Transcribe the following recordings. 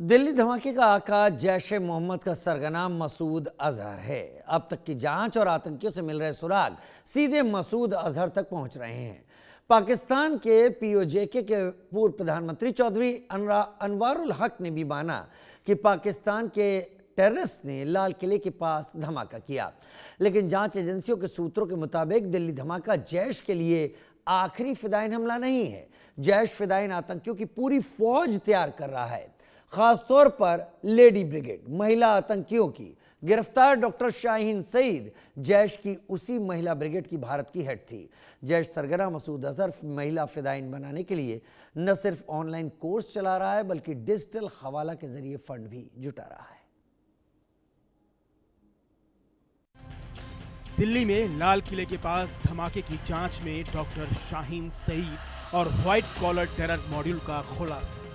दिल्ली धमाके का आका जैश ए मोहम्मद का सरगना मसूद अजहर है। अब तक की जांच और आतंकियों से मिल रहे सुराग सीधे मसूद अजहर तक पहुंच रहे हैं। पाकिस्तान के पीओजेके के पूर्व प्रधानमंत्री चौधरी अनवारुल हक ने भी माना कि पाकिस्तान के टेररिस्ट ने लाल किले के पास धमाका किया, लेकिन जांच एजेंसियों के सूत्रों के मुताबिक दिल्ली धमाका जैश के लिए आखिरी फिदायीन हमला नहीं है। जैश फिदायीन आतंकियों की पूरी फौज तैयार कर रहा है, खासतौर पर लेडी ब्रिगेड, महिला आतंकियों की। गिरफ्तार डॉक्टर शाहीन सईद जैश की उसी महिला ब्रिगेड की भारत की हेड थी। जैश सरगना मसूद अजहर महिला फिदायीन बनाने के लिए न सिर्फ ऑनलाइन कोर्स चला रहा है, बल्कि डिजिटल हवाला के जरिए फंड भी जुटा रहा है। दिल्ली में लाल किले के पास धमाके की जांच में डॉक्टर शाहीन सईद और व्हाइट कॉलर टेरर मॉड्यूल का खुलासा।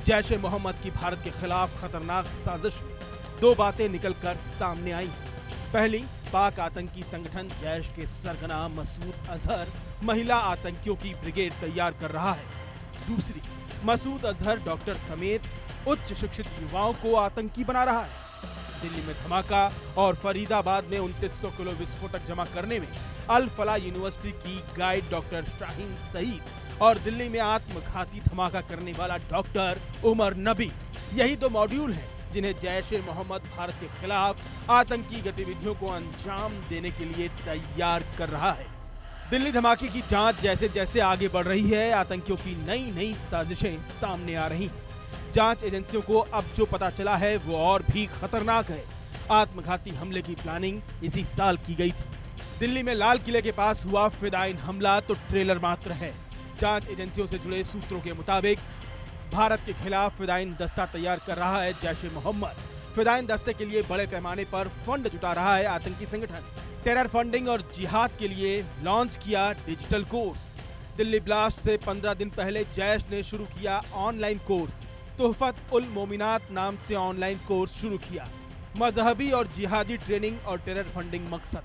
जैश ए मोहम्मद की भारत के खिलाफ खतरनाक साजिश में दो बातें निकलकर सामने आई। पहली, पाक आतंकी संगठन जैश के सरगना मसूद अजहर महिला आतंकियों की ब्रिगेड तैयार कर रहा है। दूसरी, मसूद अजहर डॉक्टर समेत उच्च शिक्षित युवाओं को आतंकी बना रहा है। दिल्ली में धमाका और फरीदाबाद में 2900 किलो विस्फोटक जमा करने में अल फलाह यूनिवर्सिटी की गाइड डॉक्टर शाहीन सईद और दिल्ली में आत्मघाती धमाका करने वाला डॉक्टर उमर नबी, यही दो मॉड्यूल हैं जिन्हें जैश ए मोहम्मद भारत के खिलाफ आतंकी गतिविधियों को अंजाम देने के लिए तैयार कर रहा है। दिल्ली धमाके की जांच जैसे जैसे आगे बढ़ रही है, आतंकियों की नई नई साजिशें सामने आ रही हैं। जांच एजेंसियों को अब जो पता चला है वो और भी खतरनाक है। आत्मघाती हमले की प्लानिंग इसी साल की गई थी। दिल्ली में लाल किले के पास हुआ फिदायीन हमला तो ट्रेलर मात्र है। जांच एजेंसियों से जुड़े सूत्रों के मुताबिक भारत के खिलाफ फिदायीन दस्ता तैयार कर रहा है जैश ए मोहम्मद। फिदायीन दस्ते के लिए बड़े पैमाने पर फंड जुटा रहा है आतंकी संगठन। टेरर फंडिंग और जिहाद के लिए लॉन्च किया डिजिटल कोर्स। दिल्ली ब्लास्ट से 15 दिन पहले जैश ने शुरू किया ऑनलाइन कोर्स। तोहफत उल मोमिनात नाम से ऑनलाइन कोर्स शुरू किया। मजहबी और जिहादी ट्रेनिंग और टेरर फंडिंग मकसद।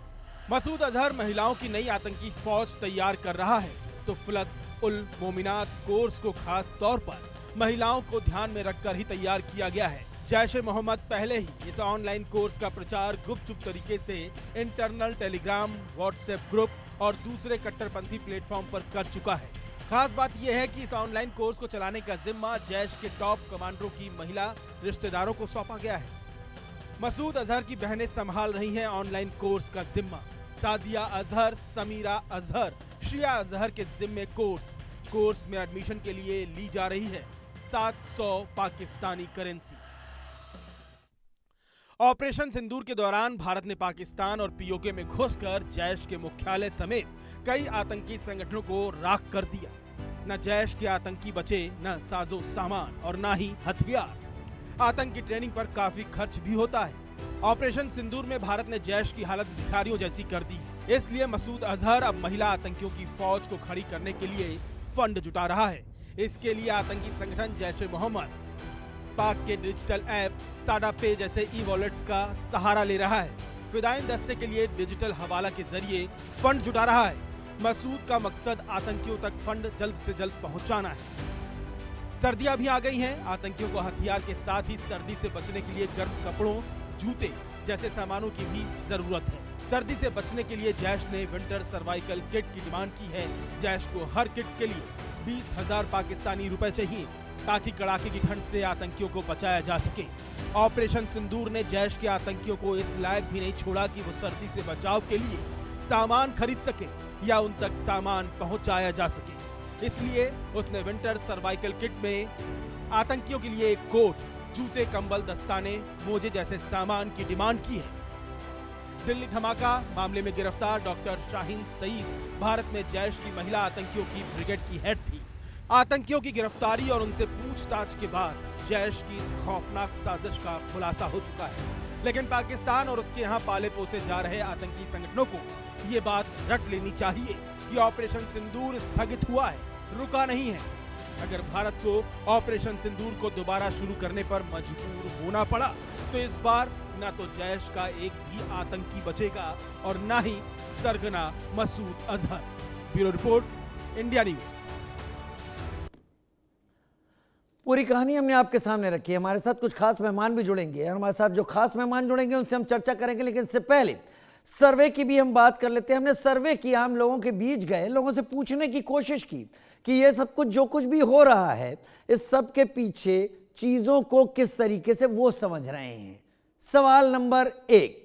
मसूद अजहर महिलाओं की नई आतंकी फौज तैयार कर रहा है। तोहफत उल मोमिनात कोर्स को खास तौर पर महिलाओं को ध्यान में रखकर ही तैयार किया गया है। जैश ए मोहम्मद पहले ही इस ऑनलाइन कोर्स का प्रचार गुपचुप तरीके से इंटरनल टेलीग्राम, व्हाट्सएप ग्रुप और दूसरे कट्टरपंथी प्लेटफॉर्म पर कर चुका है। खास बात यह है कि इस ऑनलाइन कोर्स को चलाने का जिम्मा जैश के टॉप कमांडरों की महिला रिश्तेदारों को सौंपा गया है। मसूद अजहर की बहनें संभाल रही हैं ऑनलाइन कोर्स का जिम्मा। सादिया अजहर, समीरा अजहर, शिया अजहर के जिम्मे कोर्स में एडमिशन के लिए ली जा रही है 700 पाकिस्तानी करेंसी। ऑपरेशन सिंदूर के दौरान भारत ने पाकिस्तान और पीओके में घुसकर जैश के मुख्यालय समेत कई आतंकी संगठनों को राख कर दिया। न जैश के आतंकी बचे, न साजो सामान और न ही हथियार। आतंकी ट्रेनिंग पर काफी खर्च भी होता है। ऑपरेशन सिंदूर में भारत ने जैश की हालत भिखारियों जैसी कर दी है। इसलिए मसूद अजहर अब महिला आतंकियों की फौज को खड़ी करने के लिए फंड जुटा रहा है। इसके लिए आतंकी संगठन जैश ए मोहम्मद पाक के डिजिटल ऐप साडा पे जैसे ई वॉलेट्स का सहारा ले रहा है। फिदायीन दस्ते के लिए डिजिटल हवाला के जरिए फंड जुटा रहा है। मसूद का मकसद आतंकियों तक फंड जल्द से जल्द पहुंचाना है। सर्दियां भी आ गई हैं। आतंकियों को हथियार के साथ ही सर्दी से बचने के लिए गर्म कपड़ों, जूते जैसे सामानों की भी जरूरत है। सर्दी से बचने के लिए जैश ने विंटर सर्वाइकल किट की डिमांड की है। जैश को हर किट के लिए 20,000 पाकिस्तानी रुपए चाहिए ताकि कड़ाके की ठंड से आतंकियों को बचाया जा सके। ऑपरेशन सिंदूर ने जैश के आतंकियों को इस लायक भी नहीं छोड़ा कि वो सर्दी से बचाव के लिए सामान खरीद सके या उन तक सामान पहुंचाया जा सके। इसलिए उसने विंटर सर्वाइकल किट में आतंकियों के लिए एक कोट, जूते, कंबल, दस्ताने, मोजे जैसे सामान की डिमांड की है। दिल्ली धमाका मामले में गिरफ्तार डॉक्टर शाहीन सईद भारत में जैश की महिला आतंकियों की ब्रिगेड की हेड थी। आतंकियों की गिरफ्तारी और उनसे पूछताछ के बाद जैश की इस खौफनाक साजिश का खुलासा हो चुका है। लेकिन पाकिस्तान और उसके यहाँ पाले पोसे जा रहे आतंकी संगठनों को ये बात रट लेनी चाहिए कि ऑपरेशन सिंदूर स्थगित हुआ है, रुका नहीं है। अगर भारत को ऑपरेशन सिंदूर को दोबारा शुरू करने पर मजबूर होना पड़ा तो इस बार न तो जैश का एक भी आतंकी बचेगा और न ही सरगना Masood Azhar. Bureau report, India news. पूरी कहानी हमने आपके सामने रखी है। हमारे साथ कुछ खास मेहमान भी जुड़ेंगे और हमारे साथ जो खास मेहमान जुड़ेंगे उनसे हम चर्चा करेंगे, लेकिन इससे पहले सर्वे की भी हम बात कर लेते हैं। हमने सर्वे किया, हम लोगों के बीच गए, लोगों से पूछने की कोशिश की कि ये सब कुछ जो कुछ भी हो रहा है इस सब के पीछे चीज़ों को किस तरीके से वो समझ रहे हैं। सवाल नंबर 1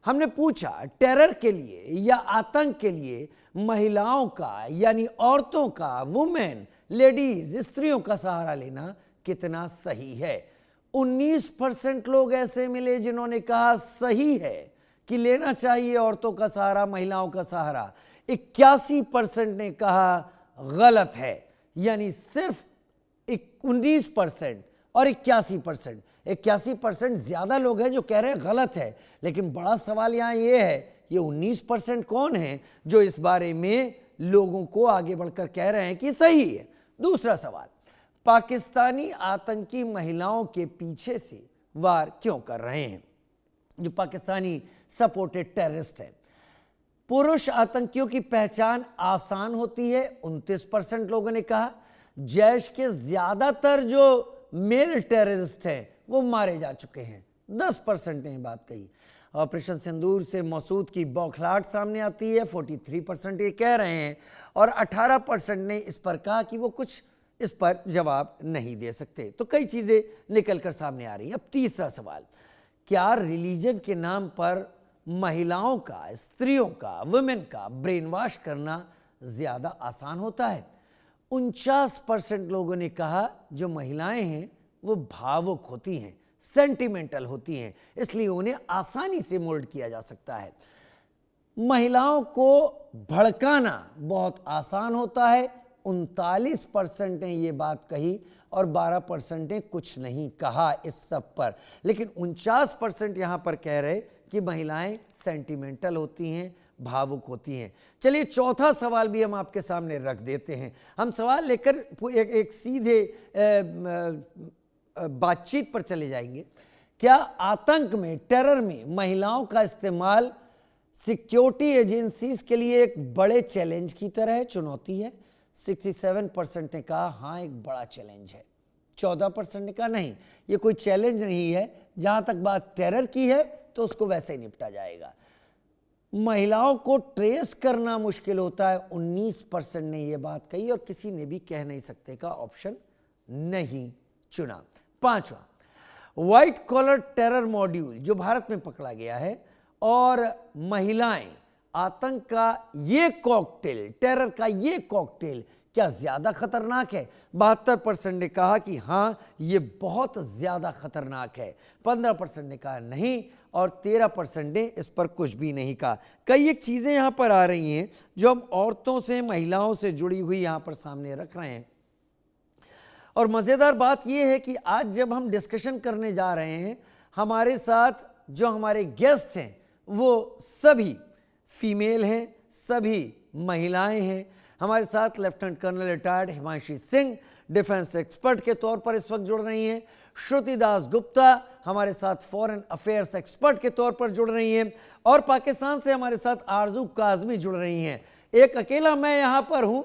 हमने पूछा, टेरर के लिए या आतंक के लिए महिलाओं का यानी औरतों का, वुमेन, लेडीज, स्त्रियों का सहारा लेना कितना सही है। 19% लोग ऐसे मिले जिन्होंने कहा सही है कि लेना चाहिए औरतों का सहारा, महिलाओं का सहारा। 81% ने कहा गलत है, यानी सिर्फ 19% और 81%। 81% ज्यादा लोग हैं जो कह रहे हैं गलत है, लेकिन बड़ा सवाल यहां यह है, ये 19% कौन है जो इस बारे में लोगों को आगे बढ़कर कह रहे हैं कि सही है। दूसरा सवाल, पाकिस्तानी आतंकी महिलाओं के पीछे से वार क्यों कर रहे हैं, जो पाकिस्तानी सपोर्टेड टेररिस्ट है। पुरुष आतंकियों की पहचान आसान होती है, 29% लोगों ने कहा। जैश के ज्यादातर जो मेल टेररिस्ट हैं वो मारे जा चुके हैं, 10% ने बात कही। ऑपरेशन सिंदूर से मसूद की बौखलाहट सामने आती है, 43% ये कह रहे हैं, और 18% ने इस पर कहा कि वो कुछ इस पर जवाब नहीं दे सकते। तो कई चीज़ें निकल कर सामने आ रही हैं। अब तीसरा सवाल, क्या रिलीजन के नाम पर महिलाओं का, स्त्रियों का, वुमेन का ब्रेन वॉश करना ज़्यादा आसान होता है। 49% लोगों ने कहा जो महिलाएं हैं वो भावुक होती हैं, सेंटिमेंटल होती हैं, इसलिए उन्हें आसानी से मोल्ड किया जा सकता है। महिलाओं को भड़काना बहुत आसान होता है, 39% ने ये बात कही और 12% ने कुछ नहीं कहा इस सब पर। लेकिन 49% यहाँ पर कह रहे कि महिलाएं सेंटिमेंटल होती हैं, भावुक होती हैं। चलिए चौथा सवाल भी हम आपके सामने रख देते हैं। हम सवाल लेकर एक सीधे बातचीत पर चले जाएंगे। क्या आतंक में, टेरर में महिलाओं का इस्तेमाल सिक्योरिटी एजेंसीज के लिए एक बड़े चैलेंज की तरह है, चुनौती है? 67% ने कहा हाँ एक बड़ा चैलेंज है। 14% ने कहा नहीं, ये कोई चैलेंज नहीं है, जहां तक बात टेरर की है तो उसको वैसे ही निपटा जाएगा। महिलाओं को ट्रेस करना मुश्किल होता है, 19% ने यह बात कही, और किसी ने भी कह नहीं सकते का ऑप्शन नहीं चुना। पांचवा, व्हाइट कॉलर टेरर मॉड्यूल जो भारत में पकड़ा गया है और महिलाएं, आतंक का ये कॉकटेल, टेरर का ये कॉकटेल क्या ज्यादा खतरनाक है? 72% ने कहा कि हाँ ये बहुत ज्यादा खतरनाक है, 15% ने कहा नहीं, और 13% ने इस पर कुछ भी नहीं कहा। कई एक चीजें यहां पर आ रही हैं जो हम औरतों से, महिलाओं से जुड़ी हुई यहां पर सामने रख रहे हैं। और मजेदार बात यह है कि आज जब हम डिस्कशन करने जा रहे हैं, हमारे साथ जो हमारे गेस्ट हैं वो सभी फीमेल हैं, सभी महिलाएं हैं। हमारे साथ lieutenant colonel retired Himanshi Singh defence expert के तौर पर इस वक्त जुड़ रही हैं। श्रुति दास गुप्ता हमारे साथ फॉरेन अफेयर्स एक्सपर्ट के तौर पर जुड़ रही हैं, और पाकिस्तान से हमारे साथ आरजू काजमी जुड़ रही हैं। एक अकेला मैं यहाँ पर हूँ,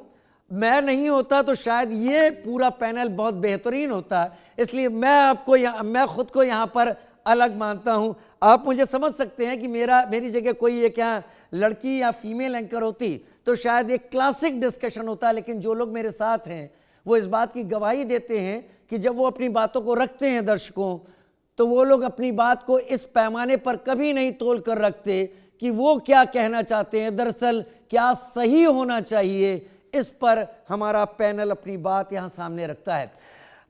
मैं नहीं होता तो शायद ये पूरा पैनल बहुत बेहतरीन होता, इसलिए मैं खुद को यहाँ पर अलग मानता हूँ। आप मुझे समझ सकते हैं कि मेरी जगह कोई एक यहाँ लड़की या फीमेल एंकर होती तो शायद एक क्लासिक डिस्कशन होता, लेकिन जो लोग मेरे साथ हैं वो इस बात की गवाही देते हैं कि जब वो अपनी बातों को रखते हैं दर्शकों, तो वो लोग अपनी बात को इस पैमाने पर कभी नहीं तोल कर रखते कि वो क्या कहना चाहते हैं, दरअसल क्या सही होना चाहिए। इस पर हमारा पैनल अपनी बात यहां सामने रखता है।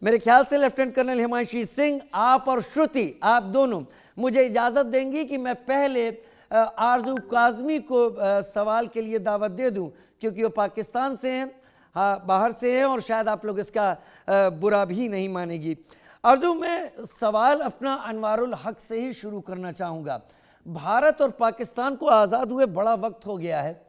मेरे ख्याल से लेफ्टिनेंट कर्नल हिमांशी सिंह, आप और श्रुति, आप दोनों मुझे इजाजत देंगी कि मैं पहले आरजू काजमी को सवाल के लिए दावत दे दूं, क्योंकि वो पाकिस्तान से हैं, हाँ बाहर से हैं, और शायद आप लोग इसका बुरा भी नहीं मानेगी। आरजू, मैं सवाल अपना अनवारुल हक से ही शुरू करना चाहूँगा। भारत और पाकिस्तान को आज़ाद हुए बड़ा वक्त हो गया है,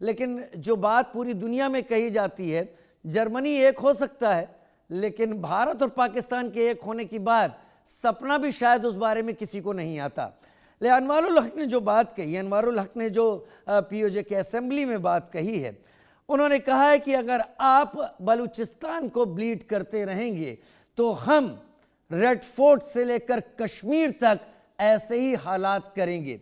लेकिन जो बात पूरी दुनिया में कही जाती है, जर्मनी एक हो सकता है, लेकिन भारत और पाकिस्तान के एक होने की बात सपना भी शायद उस बारे में किसी को नहीं आता। लेकिन अनवारुल हक ने जो बात कही, अनवारुल हक ने जो पीओजे के असेंबली में बात कही है, उन्होंने कहा है कि अगर आप बलूचिस्तान को ब्लीड करते रहेंगे तो हम रेड फोर्ट से लेकर कश्मीर तक ऐसे ही हालात करेंगे।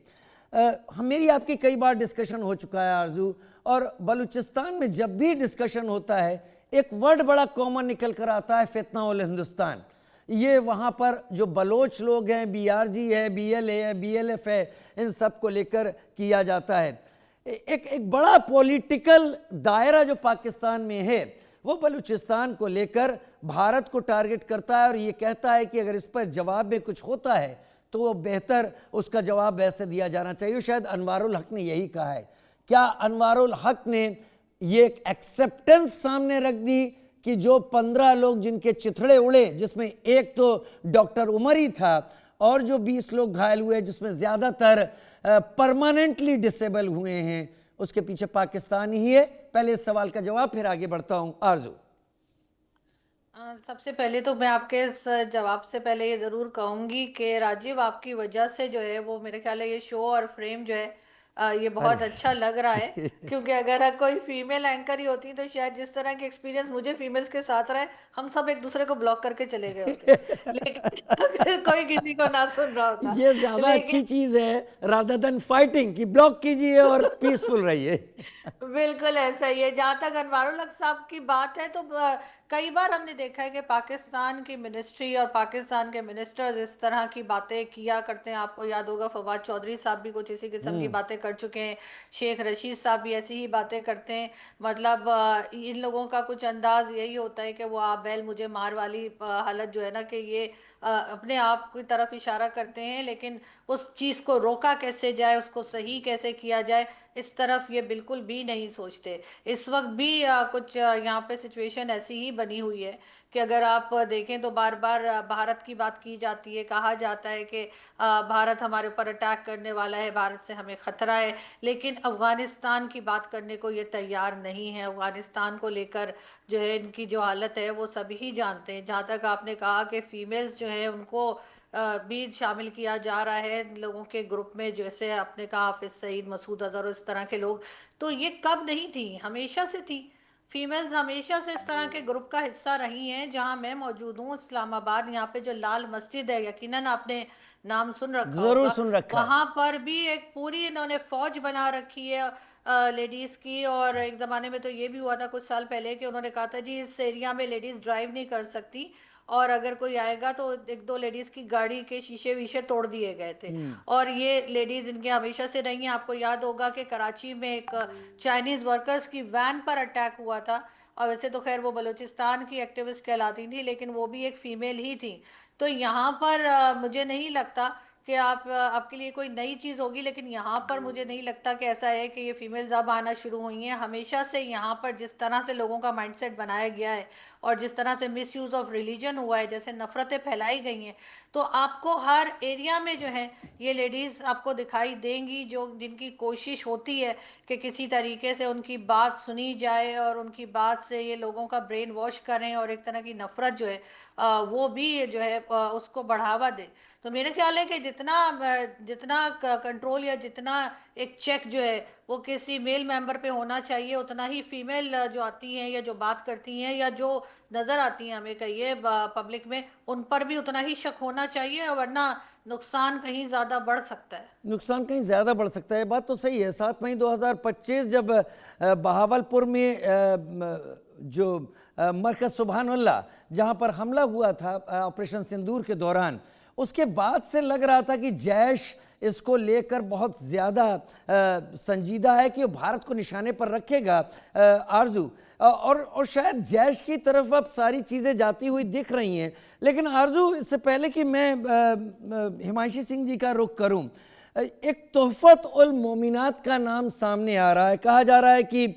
मेरी आपकी कई बार डिस्कशन हो चुका है आरजू, और बलूचिस्तान में जब भी डिस्कशन होता है एक वर्ड बड़ा कॉमन निकल कर आता है, फितना उल हिंदुस्तान। ये वहाँ पर जो बलोच लोग हैं, बीआरजी है, बीएलए है, बीएलएफ है, इन सब को लेकर किया जाता है। एक बड़ा पॉलिटिकल दायरा जो पाकिस्तान में है वो बलूचिस्तान को लेकर भारत को टारगेट करता है और ये कहता है कि अगर इस पर जवाब में कुछ होता है तो वो बेहतर उसका जवाब वैसे दिया जाना चाहिए। शायद अनवारुल हक ने यही कहा है। क्या अनवारुल हक ने ये एक एक्सेप्टेंस सामने रख दी कि जो 15 लोग जिनके चिथड़े उड़े, जिसमें एक तो डॉक्टर उमर ही था, और जो 20 लोग घायल हुए जिसमें ज़्यादातर परमानेंटली डिसेबल हुए हैं, उसके पीछे पाकिस्तान ही है? पहले इस सवाल का जवाब, फिर आगे बढ़ता हूं। आरजू, सबसे पहले तो मैं आपके इस जवाब से पहले ये ज़रूर कहूँगी कि राजीव, आपकी वजह से जो है वो मेरे ख्याल है ये शो और फ्रेम जो है ये बहुत अच्छा लग रहा है। क्योंकि अगर कोई फीमेल एंकर ही होती तो शायद जिस तरह के एक्सपीरियंस मुझे फीमेल्स के साथ रहे, हम सब एक दूसरे को ब्लॉक करके चले गए होते। लेकिन कोई किसी को ना सुन रहा होता। ये ज्यादा अच्छी चीज है रादर देन फाइटिंग कि ब्लॉक कीजिए और पीसफुल रहिए। बिल्कुल ऐसा ही है। जहाँ तक अनवारुल हक साहब की बात है तो कई बार हमने देखा है कि पाकिस्तान की मिनिस्ट्री और पाकिस्तान के मिनिस्टर्स इस तरह की बातें किया करते हैं। आपको याद होगा फवाद चौधरी साहब भी कुछ इसी किस्म की बातें कर चुके हैं, शेख रशीद साहब भी ऐसी ही बातें करते हैं। मतलब इन लोगों का कुछ अंदाज यही होता है कि वो आप बैल मुझे मार वाली हालत जो है ना, कि ये अपने आप की तरफ इशारा करते हैं, लेकिन उस चीज़ को रोका कैसे जाए, उसको सही कैसे किया जाए, इस तरफ ये बिल्कुल भी नहीं सोचते। इस वक्त भी कुछ यहाँ पे सिचुएशन ऐसी ही बनी हुई है कि अगर आप देखें तो बार बार भारत की बात की जाती है, कहा जाता है कि भारत हमारे ऊपर अटैक करने वाला है, भारत से हमें खतरा है, लेकिन अफगानिस्तान की बात करने को ये तैयार नहीं है। अफगानिस्तान को लेकर जो है इनकी जो हालत है वो सभी ही जानते हैं। जहाँ तक आपने कहा कि फीमेल्स जो है उनको भी शामिल किया जा रहा है लोगों के ग्रुप में, जैसे आपने कहा हाफिज सईद, मसूद अजहर और इस तरह के लोग, तो ये कब नहीं थी, हमेशा से थी। फीमेल्स हमेशा से इस तरह के ग्रुप का हिस्सा रही हैं। जहां मैं मौजूद हूँ इस्लामाबाद, यहाँ पे जो लाल मस्जिद है, यकीनन आपने नाम सुन रखा जरूर होगा, सुन रखा है। वहां पर भी एक पूरी इन्होंने फौज बना रखी है लेडीज की। और एक जमाने में तो ये भी हुआ था कुछ साल पहले कि उन्होंने कहा था जी इस एरिया में लेडीज ड्राइव नहीं कर सकती, और अगर कोई आएगा तो एक दो लेडीज की गाड़ी के शीशे वीशे तोड़ दिए गए थे। और ये लेडीज इनके हमेशा से रही हैं। आपको याद होगा कि कराची में एक चाइनीज वर्कर्स की वैन पर अटैक हुआ था, और वैसे तो खैर वो बलूचिस्तान की एक्टिविस्ट कहलाती थी, लेकिन वो भी एक फीमेल ही थी। तो यहाँ पर मुझे नहीं लगता कि आपके लिए कोई नई चीज़ होगी, लेकिन यहाँ पर मुझे नहीं लगता कि ऐसा है कि ये फीमेल्स अब आना शुरू हुई हैं। हमेशा से यहाँ पर जिस तरह से लोगों का माइंडसेट बनाया गया है और जिस तरह से मिस यूज़ ऑफ रिलीजन हुआ है, जैसे नफ़रतें फैलाई गई हैं, तो आपको हर एरिया में जो है ये लेडीज़ आपको दिखाई देंगी जो जिनकी कोशिश होती है कि किसी तरीके से उनकी बात सुनी जाए और उनकी बात से ये लोगों का ब्रेन वॉश करें और एक तरह की नफ़रत जो है वो भी जो है उसको बढ़ावा दे। तो मेरे ख्याल है कि जितना कंट्रोल या जितना एक चेक जो है वो किसी मेल मेंबर पे होना चाहिए, उतना ही फीमेल जो आती हैं या जो बात करती हैं या जो नज़र आती हैं हमें कहिए पब्लिक में, उन पर भी उतना ही शक होना चाहिए, वरना नुकसान कहीं ज़्यादा बढ़ सकता है। नुकसान कहीं ज़्यादा बढ़ सकता है, बात तो सही है। 7 मई 2025 जब बहावलपुर में जो मरकज़ सुबहानुल्लाह जहाँ पर हमला हुआ था ऑपरेशन सिंदूर के दौरान, उसके बाद से लग रहा था कि जैश इसको लेकर बहुत ज़्यादा संजीदा है कि वो भारत को निशाने पर रखेगा आरजू, और शायद जैश की तरफ अब सारी चीज़ें जाती हुई दिख रही हैं। लेकिन आरजू, इससे पहले कि मैं हिमांशी सिंह जी का रुख करूं, एक तोहफत उल मोमिनात का नाम सामने आ रहा है। कहा जा रहा है कि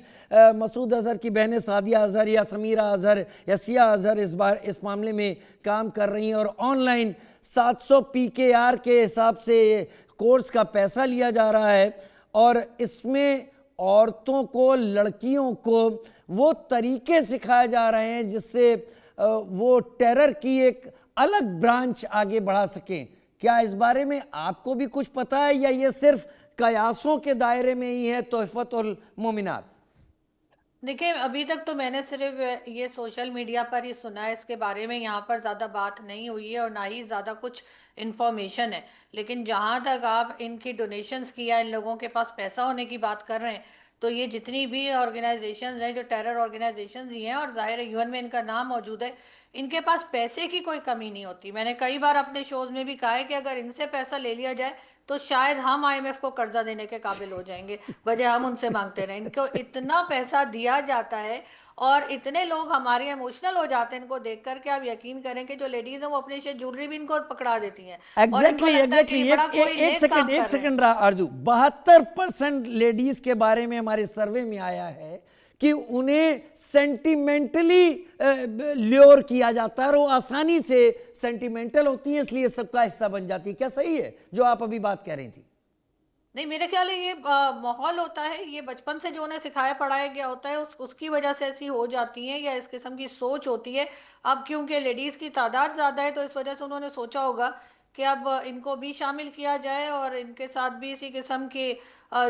मसूद अजहर की बहनें सादिया अजहर या समीरा अजहर या सिया अजहर इस मामले में काम कर रही हैं, और ऑनलाइन 700 PKR के हिसाब से कोर्स का पैसा लिया जा रहा है, और इसमें औरतों को, लड़कियों को वो तरीके सिखाए जा रहे हैं जिससे वो टेरर की एक अलग ब्रांच आगे बढ़ा सकें। क्या इस बारे में आपको भी कुछ पता है, या ये सिर्फ कयासों के दायरे में ही है तोहफत उल मोमिनात? देखिए, अभी तक तो मैंने सिर्फ ये सोशल मीडिया पर ही सुना है, इसके बारे में यहाँ पर ज़्यादा बात नहीं हुई है और ना ही ज़्यादा कुछ इन्फॉर्मेशन है। लेकिन जहाँ तक आप इनकी डोनेशंस की या इन लोगों के पास पैसा होने की बात कर रहे हैं, तो ये जितनी भी ऑर्गेनाइजेशंस हैं, जो टेरर ऑर्गेनाइजेशंस ही हैं, और जाहिर है यूएन में इनका नाम मौजूद है, इनके पास पैसे की कोई कमी नहीं होती। मैंने कई बार अपने शोज में भी कहा है कि अगर इनसे पैसा ले लिया जाए तो शायद हम आईएमएफ को कर्जा देने के काबिल हो जाएंगे, वजह हम उनसे मांगते रहे। इनको इतना पैसा दिया जाता है और इतने लोग हमारे इमोशनल हो जाते हैं इनको देख कर के। आप यकीन करें कि जो लेडीज हैं वो अपनी ज्वेलरी भी इनको पकड़ा देती हैं और इनको एग्जैक्टली लगता है कि एग्जैक्टली ये बड़ा कोई एक नेक सेकंड काम एक कर रहे हैं। सेकंड रहा आरजू। 72% लेडीज के बारे में हमारे सर्वे में आया है कि उन्हें सेंटिमेंटली ल्योर किया जाता है और वो आसानी से सेंटिमेंटल होती है, इसलिए सबका हिस्सा बन जाती है। क्या सही है जो आप अभी बात कह रही थी? नहीं, मेरे ख्याल है ये माहौल होता है, ये बचपन से जो उन्हें सिखाया पढ़ाया गया होता है, उसकी वजह से ऐसी हो जाती हैं, या इस किस्म की सोच होती है। अब क्योंकि लेडीज की तादाद ज्यादा है तो इस वजह से उन्होंने सोचा होगा कि अब इनको भी शामिल किया जाए और इनके साथ भी इसी किस्म की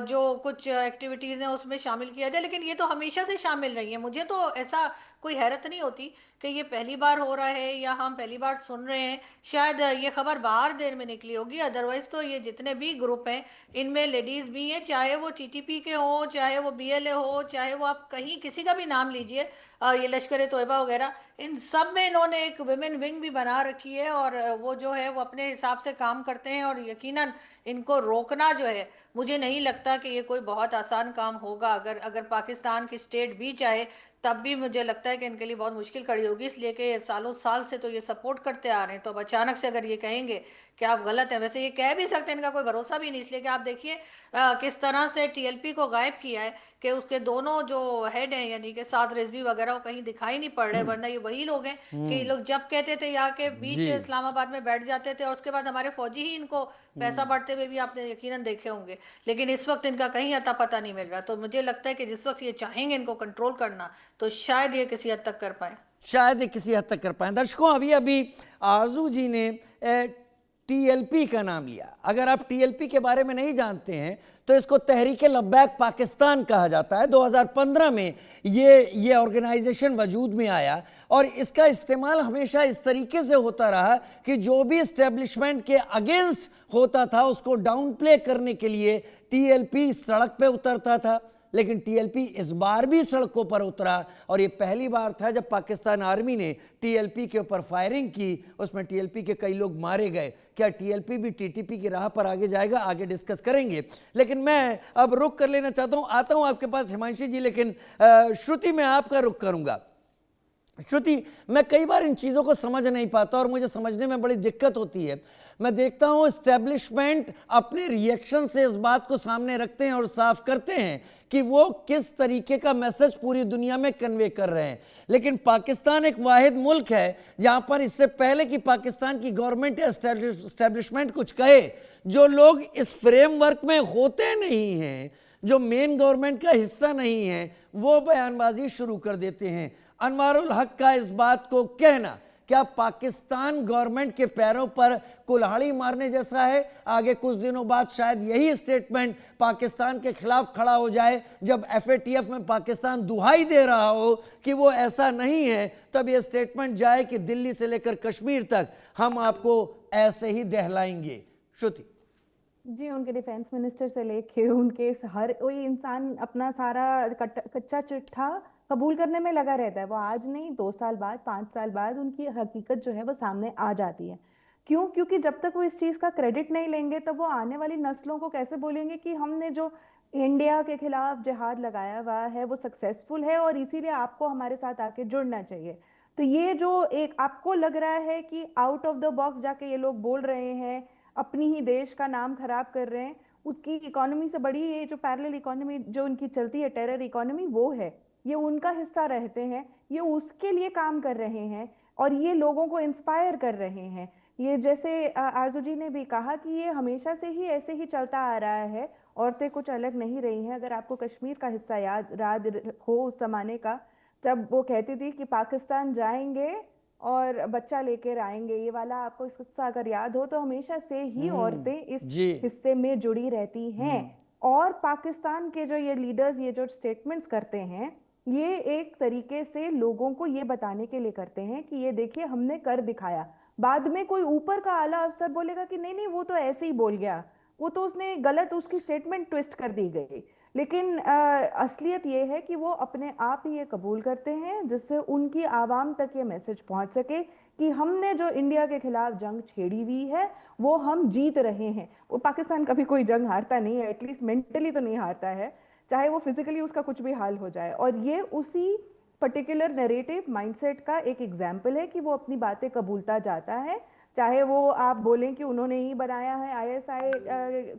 जो कुछ एक्टिविटीज हैं उसमें शामिल किया जाए। लेकिन ये तो हमेशा से शामिल रही है, मुझे तो ऐसा कोई हैरत नहीं होती कि ये पहली बार हो रहा है या हम पहली बार सुन रहे हैं। शायद ये खबर बाहर देर में निकली होगी, अदरवाइज तो ये जितने भी ग्रुप हैं इनमें लेडीज भी हैं, चाहे वो टीटीपी के हो, चाहे वो बीएलए हो, चाहे वो आप कहीं किसी का भी नाम लीजिए, ये लश्कर ए तोयबा वगैरह, इन सब में इन्होंने एक विमेन विंग भी बना रखी है और वो जो है वो अपने हिसाब से काम करते हैं। और यकीनन इनको रोकना जो है, मुझे नहीं लगता कि ये कोई बहुत आसान काम होगा। अगर अगर पाकिस्तान की स्टेट भी चाहे तब भी मुझे लगता है कि इनके लिए बहुत मुश्किल खड़ी होगी, इसलिए कि सालों साल से तो ये सपोर्ट करते आ रहे हैं। तो अब अचानक से अगर ये कहेंगे कि आप गलत हैं, वैसे ये कह भी सकते हैं, इनका कोई भरोसा भी नहीं, इसलिए कि आप देखिए किस तरह से टीएलपी को गायब किया है कि उसके दोनों जो हेड हैं यानी कि साद रिजवी वगैरह वो कहीं दिखाई नहीं पड़ रहे। वरना ये वही लोग हैं कि ये लोग जब कहते थे यहाँ के बीच जी। इस्लामाबाद में बैठ जाते थे और उसके बाद हमारे फौजी ही इनको पैसा बांटते हुए भी आपने यकीनन देखे होंगे। लेकिन इस वक्त इनका कहीं अता पता नहीं मिल रहा। तो मुझे लगता है कि जिस वक्त ये चाहेंगे इनको कंट्रोल करना तो शायद ये किसी हद तक कर पाए, शायद ये किसी हद तक कर पाए। दर्शकों, अभी अभी आरजू जी ने टीएलपी का नाम लिया। अगर आप टीएलपी के बारे में नहीं जानते हैं तो इसको तहरीक लब्बैक पाकिस्तान कहा जाता है। 2015 में ये ऑर्गेनाइजेशन वजूद में आया और इसका इस्तेमाल हमेशा इस तरीके से होता रहा कि जो भी इस्टेब्लिशमेंट के अगेंस्ट होता था उसको डाउन प्ले करने के लिए टीएलपी सड़क पे उतरता था। लेकिन टीएलपी इस बार भी सड़कों पर उतरा और ये पहली बार था जब पाकिस्तान आर्मी ने टीएलपी के ऊपर फायरिंग की। उसमें टीएलपी के कई लोग मारे गए। क्या टीएलपी भी टीटीपी की राह पर आगे जाएगा? आगे डिस्कस करेंगे। लेकिन मैं अब रुख कर लेना चाहता हूं, आता हूं आपके पास हिमांशी जी, लेकिन श्रुति मैं आपका रुख करूंगा। श्रुति, मैं कई बार इन चीज़ों को समझ नहीं पाता और मुझे समझने में बड़ी दिक्कत होती है। मैं देखता हूं एस्टेब्लिशमेंट अपने रिएक्शन से इस बात को सामने रखते हैं और साफ करते हैं कि वो किस तरीके का मैसेज पूरी दुनिया में कन्वे कर रहे हैं। लेकिन पाकिस्तान एक वाहिद मुल्क है जहां पर इससे पहले कि पाकिस्तान की गवर्नमेंट या एस्टेब्लिशमेंट कुछ कहे, जो लोग इस फ्रेमवर्क में होते नहीं हैं, जो मेन गवर्नमेंट का हिस्सा नहीं है, वो बयानबाजी शुरू कर देते हैं। अनवारुल हक का इस बात को कहना क्या पाकिस्तान गवर्नमेंट के पैरों पर कुल्हाड़ी मारने जैसा है? आगे कुछ दिनों बाद शायद यही स्टेटमेंट पाकिस्तान के खिलाफ खड़ा हो जाए जब एफएटीएफ में पाकिस्तान दुहाई दे रहा हो कि वो ऐसा नहीं है। तब ये स्टेटमेंट जाए कि दिल्ली से लेकर कश्मीर तक हम आपको ऐसे ही दहलाएंगे। श्रुति जी, उनके डिफेंस मिनिस्टर से लेके उनके हर कोई इंसान अपना सारा कच्चा चिट्ठा कबूल करने में लगा रहता है। वो आज नहीं, 2 साल बाद, 5 साल बाद उनकी हकीकत जो है वो सामने आ जाती है। क्यों? क्योंकि जब तक वो इस चीज़ का क्रेडिट नहीं लेंगे तब वो आने वाली नस्लों को कैसे बोलेंगे कि हमने जो इंडिया के खिलाफ जिहाद लगाया हुआ है वो सक्सेसफुल है और इसीलिए आपको हमारे साथ आके जुड़ना चाहिए। तो ये जो एक आपको लग रहा है कि आउट ऑफ द बॉक्स जाके ये लोग बोल रहे हैं, अपनी ही देश का नाम खराब कर रहे हैं, उसकी इकोनॉमी से बड़ी ये जो पैरेलल इकोनॉमी जो उनकी चलती है, टेरर इकोनॉमी, वो है, ये उनका हिस्सा रहते हैं, ये उसके लिए काम कर रहे हैं और ये लोगों को इंस्पायर कर रहे हैं। ये जैसे आरजू जी ने भी कहा कि ये हमेशा से ही ऐसे ही चलता आ रहा है, औरतें कुछ अलग नहीं रही हैं। अगर आपको कश्मीर का हिस्सा याद हो उस जमाने का, जब वो कहती थी कि पाकिस्तान जाएंगे और बच्चा लेकर आएंगे, ये वाला आपको इस हिस्सा अगर याद हो, तो हमेशा से ही औरतें इस हिस्से में जुड़ी रहती हैं। और पाकिस्तान के जो ये लीडर्स ये जो स्टेटमेंट्स करते हैं ये एक तरीके से लोगों को ये बताने के लिए करते हैं कि ये देखिए हमने कर दिखाया। बाद में कोई ऊपर का आला अफसर बोलेगा कि नहीं नहीं वो तो ऐसे ही बोल गया, वो तो उसने गलत उसकी स्टेटमेंट ट्विस्ट कर दी गई। लेकिन असलियत ये है कि वो अपने आप ही ये कबूल करते हैं, जिससे उनकी आवाम तक ये मैसेज पहुंच सके कि हमने जो इंडिया के खिलाफ जंग छेड़ी हुई है वो हम जीत रहे हैं। वो पाकिस्तान कभी कोई जंग हारता नहीं है, एटलीस्ट मेंटली तो नहीं हारता है, चाहे वो फिजिकली उसका कुछ भी हाल हो जाए। और ये उसी पर्टिकुलर नैरेटिव माइंडसेट का एक एग्जाम्पल है कि वो अपनी बातें कबूलता जाता है, चाहे वो आप बोलें कि उन्होंने ही बनाया है आईएसआई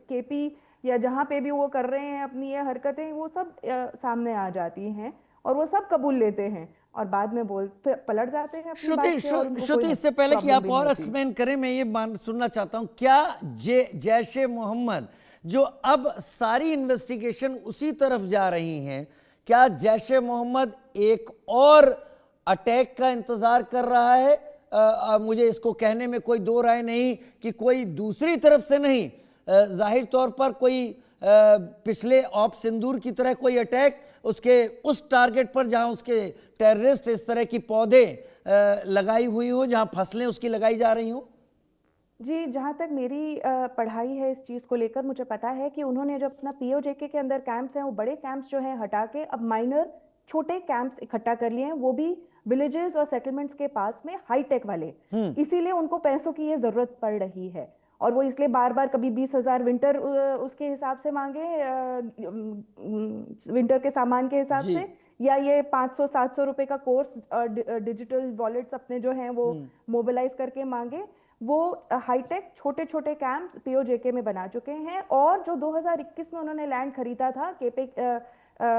केपी, या जहाँ पे भी वो कर रहे हैं अपनी ये हरकतें, वो सब सामने आ जाती हैं और वो सब कबूल लेते हैं और बाद में पलट जाते हैं अपनी बात से, और उनको श्रुति, कोई इससे पहले कि प्रॉब्लम आप भी नहीं और होती। एक्सप्लेन करें, मैं ये सुनना चाहता हूं, क्या जैश ए मोहम्मद जो अब सारी इन्वेस्टिगेशन उसी तरफ जा रही हैं, क्या जैश ए मोहम्मद एक और अटैक का इंतजार कर रहा है? मुझे इसको कहने में कोई दो राय नहीं कि कोई दूसरी तरफ से नहीं, जाहिर तौर पर कोई पिछले ऑप सिंदूर की तरह कोई अटैक उसके उस टारगेट पर जहां उसके टेररिस्ट इस तरह की पौधे लगाई हुई हो, जहां फसलें उसकी लगाई जा रही हो। जी, जहाँ तक मेरी पढ़ाई है इस चीज़ को लेकर, मुझे पता है कि उन्होंने जो अपना पीओजेके के अंदर कैंप्स हैं, वो बड़े कैंप्स जो हैं हटा के अब माइनर छोटे कैंप्स इकट्ठा कर लिए हैं, वो भी विलेजेस और सेटलमेंट्स के पास में हाईटेक वाले। इसीलिए उनको पैसों की ये जरूरत पड़ रही है, और वो इसलिए बार बार कभी 20,000 विंटर उसके हिसाब से मांगे, विंटर के सामान के हिसाब से, या ये 500-700 रुपए का कोर्स डिजिटल वॉलेट्स अपने जो हैं वो मोबिलाइज करके मांगे। वो हाईटेक छोटे छोटे कैंप्स पीओजेके में बना चुके हैं, और जो 2021 में उन्होंने लैंड खरीदा था केपे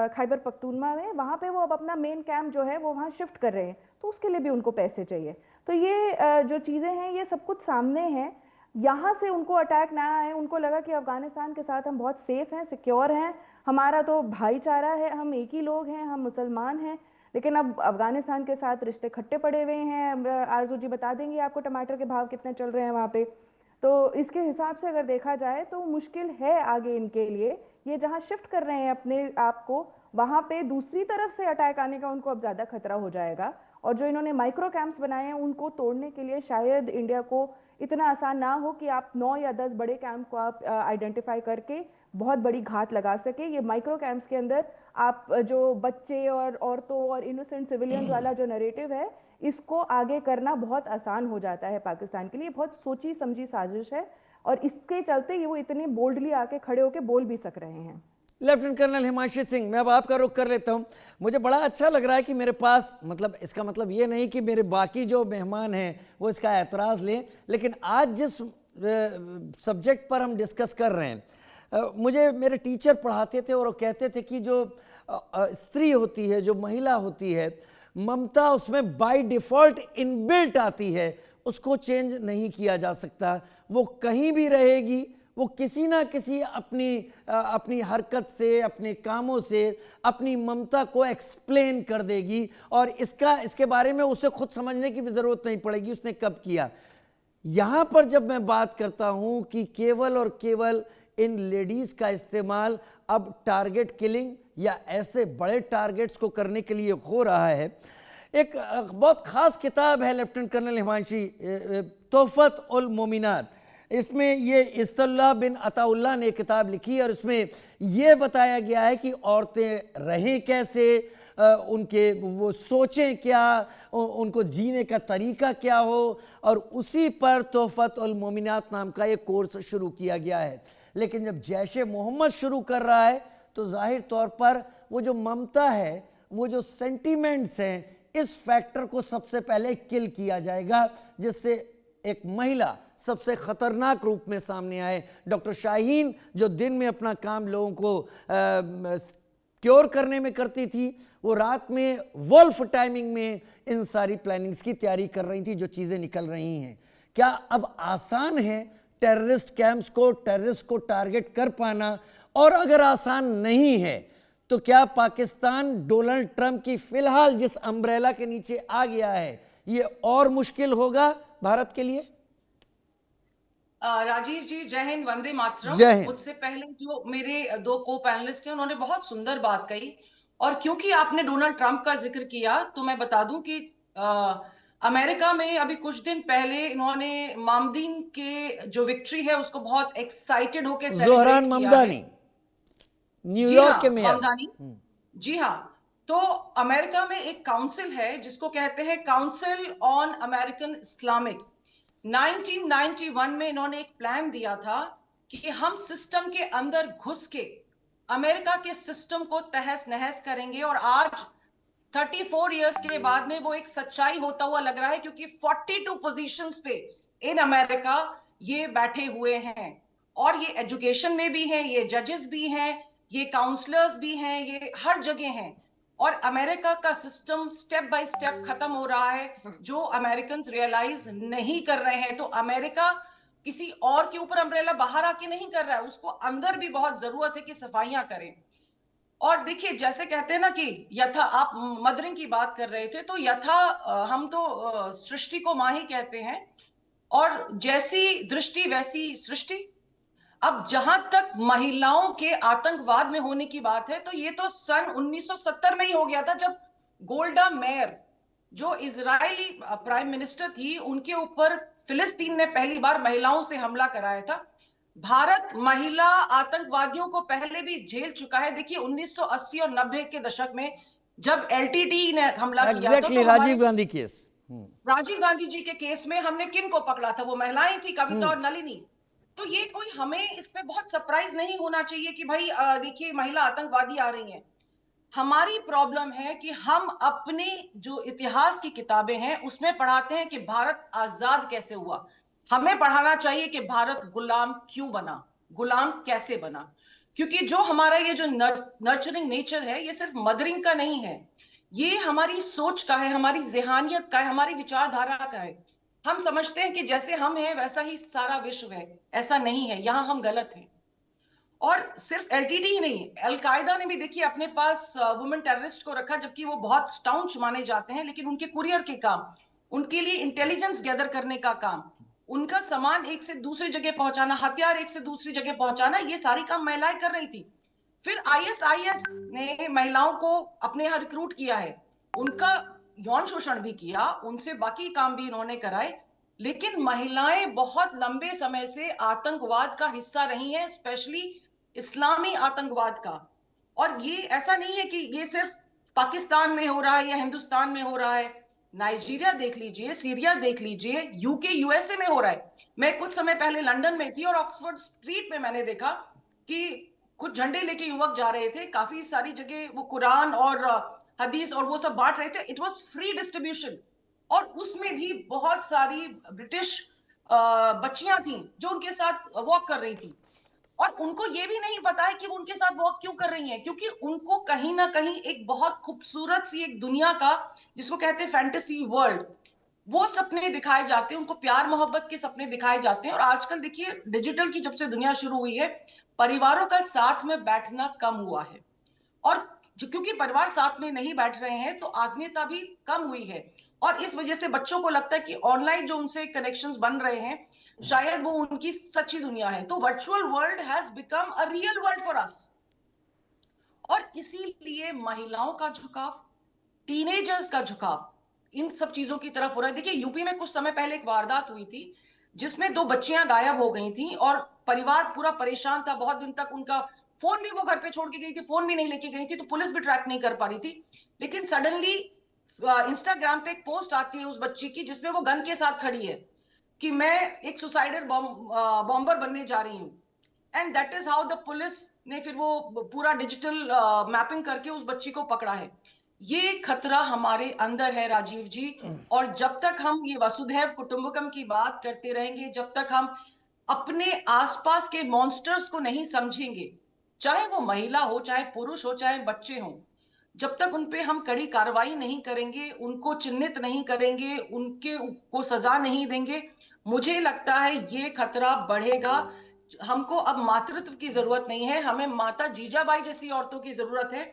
खैबर पख्तूनवा में, वहां पे वो अब अपना मेन कैंप जो है वो वहां शिफ्ट कर रहे हैं, तो उसके लिए भी उनको पैसे चाहिए। तो ये जो चीजें हैं ये सब कुछ सामने हैं। यहाँ से उनको अटैक ना आए, उनको लगा कि अफगानिस्तान के साथ हम बहुत सेफ हैं, सिक्योर हैं, हमारा तो भाईचारा है, हम एक ही लोग हैं, हम मुसलमान हैं। लेकिन अब अफगानिस्तान के साथ रिश्ते खट्टे पड़े हुए हैं। आरजू जी बता देंगे आपको टमाटर के भाव कितने चल रहे हैं वहाँ पे। तो इसके हिसाब से अगर देखा जाए तो मुश्किल है आगे इनके लिए। ये जहाँ शिफ्ट कर रहे हैं अपने आप को, वहाँ पे दूसरी तरफ से अटैक आने का उनको अब ज़्यादा खतरा हो जाएगा। और जो इन्होंने माइक्रो कैंप्स बनाए हैं उनको तोड़ने के लिए शायद इंडिया को इतना आसान ना हो कि आप 9 या 10 बड़े कैंप को आप आइडेंटिफाई करके बहुत बड़ी घात लगा सके। ये माइक्रो कैंप्स के अंदर आप जो बच्चे और औरतों और इनोसेंट सिविलियंस वाला जो नैरेटिव है, इसको आगे करना बहुत आसान हो जाता है पाकिस्तान के लिए। बहुत सोची समझी साजिश है, और इसके चलते ये वो इतने बोल्डली आके खड़े होके बोल भी सक रहे हैं। लेफ्टिनेंट कर्नल हिमांशु सिंह, मैं अब आपका रुख कर लेता हूं। मुझे बड़ा अच्छा लग रहा है कि मेरे पास, मतलब इसका मतलब ये नहीं कि मेरे बाकी जो मेहमान हैं वो इसका एतराज़ लें, लेकिन आज जिस सब्जेक्ट पर हम डिस्कस कर रहे हैं, मुझे मेरे टीचर पढ़ाते थे और वो कहते थे कि जो स्त्री होती है, जो महिला होती है, ममता उसमें बाय डिफ़ॉल्ट इनबिल्ट आती है, उसको चेंज नहीं किया जा सकता। वो कहीं भी रहेगी, वो किसी ना किसी अपनी हरकत से, अपने कामों से अपनी ममता को एक्सप्लेन कर देगी, और इसके बारे में उसे खुद समझने की भी ज़रूरत नहीं पड़ेगी उसने कब किया। यहाँ पर जब मैं बात करता हूँ कि केवल और केवल इन लेडीज़ का इस्तेमाल अब टारगेट किलिंग या ऐसे बड़े टारगेट्स को करने के लिए हो रहा है। एक बहुत ख़ास किताब है लेफ्टिनेंट कर्नल हिमांशी, तोहफत उल मोमिनात। इसमें ये इस्तल्लाह बिन अताउल्लाह ने किताब लिखी, और इसमें यह बताया गया है कि औरतें रहें कैसे, उनके वो सोचें क्या, उनको जीने का तरीका क्या हो, और उसी पर तोहफत उल मोमिनात नाम का एक कोर्स शुरू किया गया है। लेकिन जब जैश ए मोहम्मद शुरू कर रहा है तो जाहिर तौर पर वो जो ममता है, वो जो सेंटीमेंट्स हैं, इस फैक्टर को सबसे पहले किल किया जाएगा, जिससे एक महिला सबसे खतरनाक रूप में सामने आए। डॉक्टर शाहीन जो दिन में अपना काम लोगों को क्योर करने में करती थी, वो रात में वोल्फ टाइमिंग में इन सारी प्लानिंग्स की तैयारी कर रही थी जो चीज़ें निकल रही हैं। क्या अब आसान है टेररिस्ट कैंप्स को, टेररिस्ट को टारगेट कर पाना? और अगर आसान नहीं है तो क्या पाकिस्तान डोनाल्ड ट्रंप की फिलहाल जिस अम्ब्रेला के नीचे आ गया है, ये और मुश्किल होगा भारत के लिए? राजीव जी, जय हिंद, वंदे मातरम। जय हिंद। मुझसे पहले जो मेरे दो को पैनलिस्ट हैं उन्होंने बहुत सुंदर बात कही। और क्योंकि आपने डोनाल्ड ट्रंप का जिक्र किया तो मैं बता दूं कि अमेरिका में अभी कुछ दिन पहले इन्होंने मामदीन के जो विक्ट्री है उसको बहुत एक्साइटेड होकर जोहरान सेलिब्रेट किया है। ममदानी जी न्यूयॉर्क के हाँ, मेयर। ममदानी। जी हाँ। तो अमेरिका में एक काउंसिल है जिसको कहते हैं काउंसिल ऑन अमेरिकन इस्लामिक। 1991 में इन्होंने एक प्लान दिया था कि हम सिस्टम के अंदर घुस के अमेरिका के सिस्टम को तहस नहस करेंगे, और आज 34 इयर्स के बाद में वो एक सच्चाई होता हुआ लग रहा है, क्योंकि 42 पोजीशंस पे इन अमेरिका ये बैठे हुए हैं, और ये एजुकेशन में भी हैं, ये जजेस भी हैं, ये काउंसलर्स भी हैं, ये हर जगह हैं। और अमेरिका का सिस्टम स्टेप बाय स्टेप खत्म हो रहा है, जो अमेरिकन रियलाइज नहीं कर रहे हैं। तो अमेरिका किसी और के ऊपर अम्ब्रेला बाहर आके नहीं कर रहा है, उसको अंदर भी बहुत जरूरत है कि सफाइयां करें। और देखिए, जैसे कहते हैं ना कि यथा, आप मदरिंग की बात कर रहे थे, तो यथा हम तो सृष्टि को माँ ही कहते हैं, और जैसी दृष्टि वैसी सृष्टि। अब जहां तक महिलाओं के आतंकवाद में होने की बात है, तो ये तो सन 1970 में ही हो गया था, जब गोल्डा मेयर जो इजरायली प्राइम मिनिस्टर थी, उनके ऊपर फिलिस्तीन ने पहली बार महिलाओं से हमला कराया था। भारत महिला आतंकवादियों को पहले भी झेल चुका है। देखिए 1980 और 90 के दशक में जब एलटीटी ने हमला किया था, एग्जैक्टली, तो हमारे राजीव गांधी केस। राजीव गांधी जी के केस में हमने किन को पकड़ा था? वो महिलाएं थी, कविता और नलिनी। तो ये कोई, हमें इस पे बहुत सरप्राइज नहीं होना चाहिए कि भाई देखिए महिला आतंकवादी आ रही हैं। हमारी प्रॉब्लम है कि हम अपने जो इतिहास की किताबें हैं उसमें पढ़ाते हैं कि भारत आजाद कैसे हुआ। हमें पढ़ाना चाहिए कि भारत गुलाम क्यों बना, गुलाम कैसे बना। क्योंकि जो हमारा ये जो नर्चरिंग नेचर है, ये सिर्फ मदरिंग का नहीं है, ये हमारी सोच का है, हमारी ज़ेहानियत का है, हमारी विचारधारा का है। हम समझते हैं कि जैसे हम हैं वैसा ही सारा विश्व है। ऐसा नहीं है, यहां हम गलत हैं। और सिर्फ एलटीटी ही नहीं, अलकायदा ने भी देखिए अपने पास वुमेन टेररिस्ट को रखा, जबकि वो बहुत स्टाउंच माने जाते हैं, लेकिन उनके कुरियर के काम, उनके लिए इंटेलिजेंस गैदर करने का काम, उनका सामान एक से दूसरी जगह पहुंचाना, हथियार एक से दूसरी जगह पहुंचाना, ये सारी काम महिलाएं कर रही थी। फिर आईएसआईएस ने महिलाओं को अपने यहाँ रिक्रूट किया है, उनका यौन शोषण भी किया, उनसे बाकी काम भी इन्होंने कराए। लेकिन महिलाएं बहुत लंबे समय से आतंकवाद का हिस्सा रही हैं, स्पेशली इस्लामी आतंकवाद का। और ये ऐसा नहीं है कि ये सिर्फ पाकिस्तान में हो रहा है या हिंदुस्तान में हो रहा है। नाइजीरिया देख लीजिए, सीरिया देख लीजिए, यूके यूएसए में हो रहा है। मैं कुछ समय पहले लंदन में थी और ऑक्सफोर्ड स्ट्रीट में मैंने देखा कि कुछ झंडे लेके युवक जा रहे थे, काफी सारी जगह वो कुरान और हदीस और वो सब बांट रहे थे। इट वाज फ्री डिस्ट्रीब्यूशन, और उसमें भी बहुत सारी ब्रिटिश बच्चियां थी जो उनके साथ वॉक कर रही थी। और उनको ये भी नहीं पता है कि वो उनके साथ वॉक क्यों कर रही हैं, क्योंकि उनको कहीं ना कहीं एक बहुत खूबसूरत सी एक दुनिया का, जिसको कहते हैं फैंटेसी वर्ल्ड, वो सपने दिखाए जाते हैं, उनको प्यार मोहब्बत के सपने दिखाए जाते हैं। और आजकल देखिए डिजिटल की जब से दुनिया शुरू हुई है, परिवारों का साथ में बैठना कम हुआ है, और क्योंकि परिवार साथ में नहीं बैठ रहे हैं तो आत्मीयता भी कम हुई है। और इस वजह से बच्चों को लगता है कि ऑनलाइन जो उनसे कनेक्शंस बन रहे हैं, शायद वो उनकी सच्ची दुनिया है। तो virtual world has become a real world for us. और इसीलिए महिलाओं का झुकाव, टीनेजर्स का झुकाव इन सब चीजों की तरफ हो रहा है। देखिए यूपी में कुछ समय पहले एक वारदात हुई थी जिसमें 2 बच्चियां गायब हो गई थी, और परिवार पूरा परेशान था। बहुत दिन तक उनका फोन भी वो घर पे छोड़ के गई थी, फोन भी नहीं लेके गई थी, तो पुलिस भी ट्रैक नहीं कर पा रही थी। लेकिन सडनली इंस्टाग्राम पे एक पोस्ट आती है उस बच्ची की, जिसमें वो गन के साथ खड़ी है कि मैं एक सुसाइडल बॉम्बर बनने जा रही हूँ। And that is how the police ने फिर वो पूरा डिजिटल मैपिंग करके उस बच्ची को पकड़ा है। ये खतरा हमारे अंदर है राजीव जी। और जब तक हम ये वसुधैव कुटुंबकम की बात करते रहेंगे, जब तक हम अपने आसपास के मॉन्स्टर्स को नहीं समझेंगे, चाहे वो महिला हो, चाहे पुरुष हो, चाहे बच्चे हों, जब तक उन पे हम कड़ी कार्रवाई नहीं करेंगे, उनको चिन्हित नहीं करेंगे, उनके को सजा नहीं देंगे, मुझे लगता है ये खतरा बढ़ेगा। हमको अब मातृत्व की जरूरत नहीं है, हमें माता जीजाबाई जैसी औरतों की जरूरत है,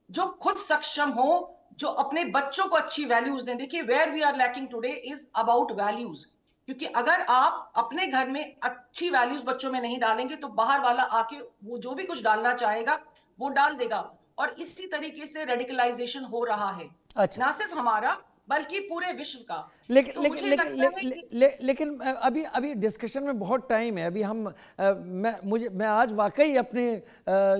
जो खुद सक्षम हो, जो अपने बच्चों को अच्छी वैल्यूज दें। देखिए where we are lacking today is about values. क्योंकि अगर आप अपने घर में अच्छी वैल्यूज बच्चों में नहीं डालेंगे, तो बाहर वाला आके वो जो भी कुछ डालना चाहेगा वो डाल देगा। और इसी तरीके से रेडिकलाइजेशन हो रहा है, अच्छा। ना सिर्फ हमारा बल्कि पूरे विश्व का। लेकिन तो लेकिन मुझे लेकिन लगता है ले, कि ले, लेकिन अभी अभी डिस्कशन में बहुत टाइम है। अभी हम मैं आज वाकई अपने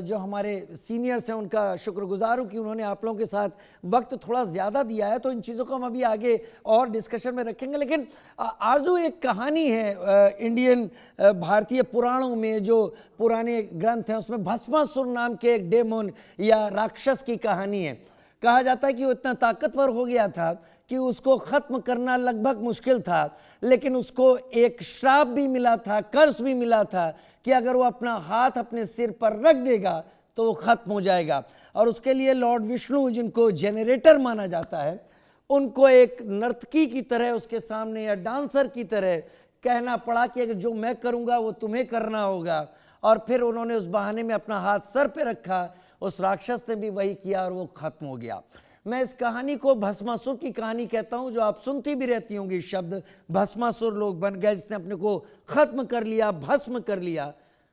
जो हमारे सीनियर्स हैं उनका शुक्रगुजार हूँ कि उन्होंने आप लोगों के साथ वक्त थोड़ा ज़्यादा दिया है। तो इन चीज़ों को हम अभी आगे और डिस्कशन में रखेंगे। लेकिन आरजू, एक कहानी है इंडियन भारतीय पुराणों में, जो पुराने ग्रंथ हैं उसमें भस्मासुर नाम के एक डेमोन या राक्षस की कहानी है। कहा जाता है कि वो इतना ताकतवर हो गया था कि उसको खत्म करना लगभग मुश्किल था, लेकिन उसको एक श्राप भी मिला था, कर्स भी मिला था कि अगर वो अपना हाथ अपने सिर पर रख देगा तो वो खत्म हो जाएगा। और उसके लिए लॉर्ड विष्णु, जिनको जनरेटर माना जाता है, उनको एक नर्तकी की तरह उसके सामने या डांसर की तरह कहना पड़ा कि अगर जो मैं करूँगा वो तुम्हें करना होगा। और फिर उन्होंने उस बहाने में अपना हाथ सर पे रखा, उस राक्षस ने भी वही किया और वो खत्म हो गया। मैं इस कहानी को भस्मासुर की कहानी कहता हूं, जो आप सुनती भी रहती होंगी शब्द भस्मासुर, लोग बन गए जिसने अपने को खत्म कर लिया, भस्म कर लिया।